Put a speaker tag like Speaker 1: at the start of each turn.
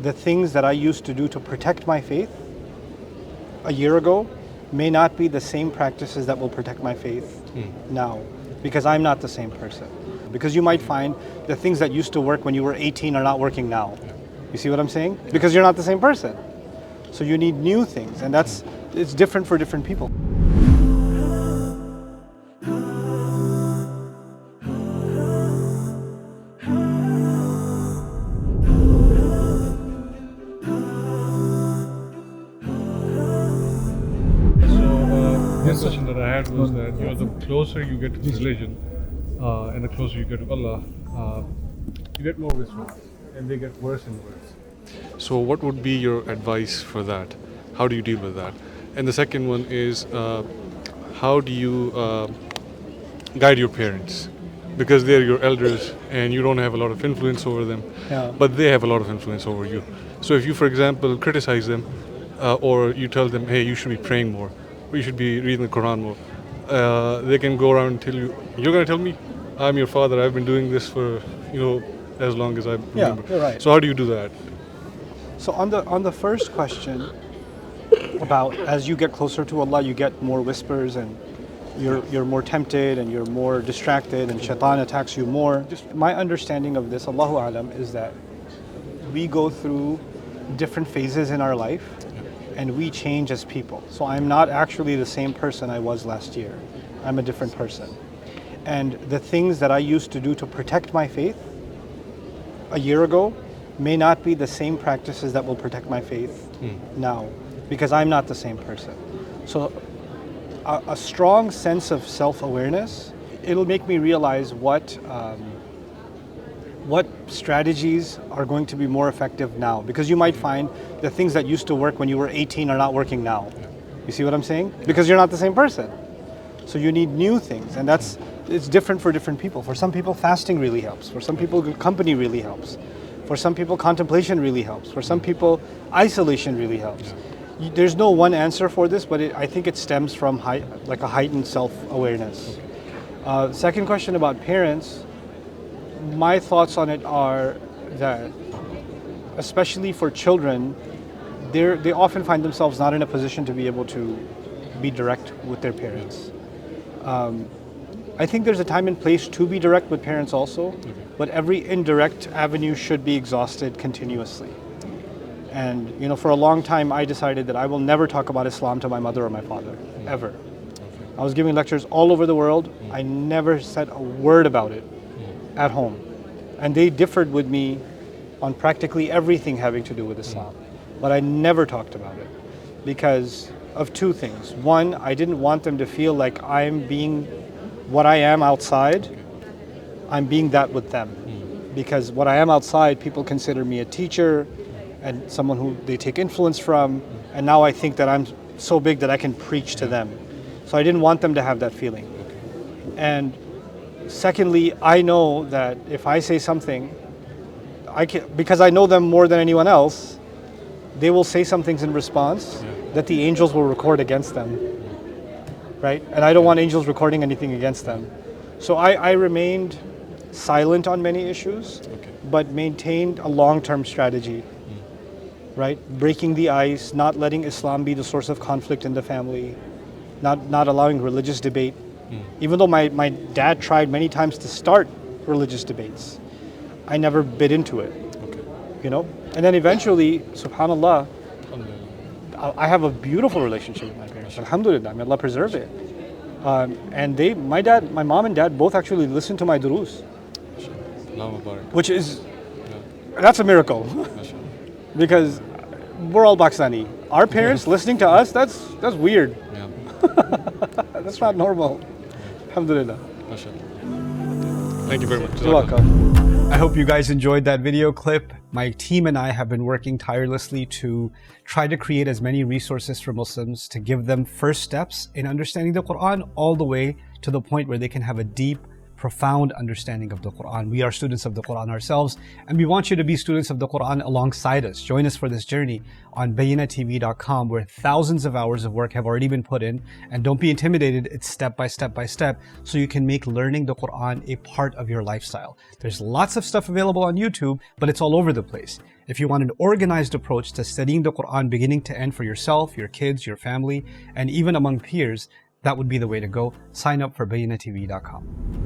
Speaker 1: The things that I used to do to protect my faith a year ago may not be the same practices that will protect my faith now, because I'm not the same person. Because you might find the things that used to work when you were 18 are not working now. You see what I'm saying? Because you're not the same person. So you need new things, and it's different for different people.
Speaker 2: The question that I had was that the closer you get to religion and the closer you get to Allah, you get more wistful and they get worse and worse. So what would be your advice for that? How do you deal with that? And the second one is, how do you guide your parents? Because they're your elders and you don't have a lot of influence over them, but they have a lot of influence over you. So if you, for example, criticize them or you tell them, hey, you should be praying more, we should be reading the Quran more. They can go around and tell you, you're going to tell me? I'm your father, I've been doing this for, as long as I remember.
Speaker 1: Yeah, you're right.
Speaker 2: So how do you do that?
Speaker 1: So on the first question about as you get closer to Allah, you get more whispers and you're more tempted and you're more distracted and Shaitan attacks you more. Just my understanding of this, Allahu Alam, is that we go through different phases in our life and we change as people. So I'm not actually the same person I was last year. I'm a different person. And the things that I used to do to protect my faith a year ago may not be the same practices that will protect my faith now, because I'm not the same person. So a strong sense of self-awareness, it'll make me realize what strategies are going to be more effective now, because you might find the things that used to work when you were 18 are not working now. You see what I'm saying? Because you're not the same person. So you need new things, and it's different for different people. For some people, fasting really helps. For some people, good company really helps. For some people, contemplation really helps. For some people, isolation really helps. There's no one answer for this, but I think it stems from a heightened self-awareness. Second question about parents, my thoughts on it are that, especially for children, they often find themselves not in a position to be able to be direct with their parents. I think there's a time and place to be direct with parents also, but every indirect avenue should be exhausted continuously. And for a long time I decided that I will never talk about Islam to my mother or my father, ever. I was giving lectures all over the world. I never said a word about it at home. And they differed with me on practically everything having to do with Islam. But I never talked about it because of two things. One, I didn't want them to feel like I'm being what I am outside, I'm being that with them. Because what I am outside, people consider me a teacher and someone who they take influence from, and now I think that I'm so big that I can preach to them. So I didn't want them to have that feeling. And secondly, I know that if I say something, because I know them more than anyone else, they will say some things in response that the angels will record against them, right? And I don't want angels recording anything against them. So I remained silent on many issues, but maintained a long-term strategy, right? Breaking the ice, not letting Islam be the source of conflict in the family, not allowing religious debate. Even though my dad tried many times to start religious debates, I never bit into it, And then eventually, subhanAllah, I have a beautiful relationship with my parents. Alhamdulillah, may Allah preserve it. And my mom and dad both actually listen to my durus, which is, that's a miracle. Because we're all Pakistani. Our parents listening to us, that's weird. That's not normal. Alhamdulillah.
Speaker 2: Thank you very much.
Speaker 1: You're welcome. I hope you guys enjoyed that video clip. My team and I have been working tirelessly to try to create as many resources for Muslims to give them first steps in understanding the Quran all the way to the point where they can have a deep, profound understanding of the Quran. We are students of the Quran ourselves, and we want you to be students of the Quran alongside us. Join us for this journey on BayyinahTV.com, where thousands of hours of work have already been put in. And don't be intimidated, it's step by step by step, so you can make learning the Quran a part of your lifestyle. There's lots of stuff available on YouTube, but it's all over the place. If you want an organized approach to studying the Quran beginning to end for yourself, your kids, your family, and even among peers, that would be the way to go. Sign up for BayyinahTV.com.